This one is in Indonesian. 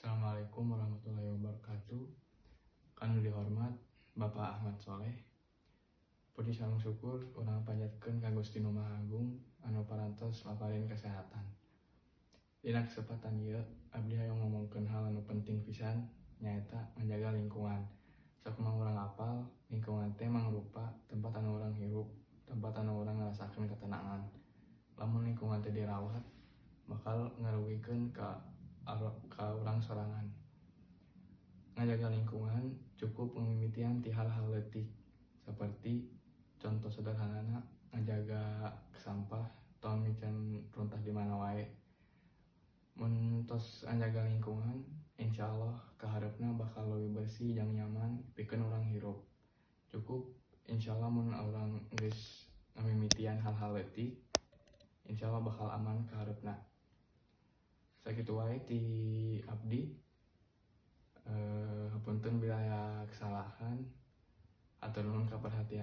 Assalamualaikum warahmatullahi wabarakatuh. Kanu dihormat Bapak Ahmad Soleh. Puji sareng syukur urang panjatkeun ka Gusti Nu Maha Agung anu parantos laparin kesehatan. Dina kesempatan ieu abdi hayang ngomongkeun hal anu penting pisan nyaeta menjaga lingkungan. Sakumaha urang apal, lingkungan teh mangrupa tempat anu urang hirup, tempat anu urang ngarasakeun ketenangan. Lamun lingkungan teh dirawat, bakal ngarugikeun ka urang sorangan. Ngajaga lingkungan cukup pemimitian ti hal-hal leutik seperti contoh sederhanana ngajaga sampah tong micen runtah di mana wae. Mun tos ngajaga lingkungan, insyaallah kahareupna bakal leuwih bersih jeung nyaman pikeun urang hirup. Cukup insyaallah mun urang geus ngamimitian hal-hal leutik, insyaallah bakal aman kahareupna. Sakitu wae ti abdi. Hapunten bila aya kesalahan, atur nuhun ka perhatian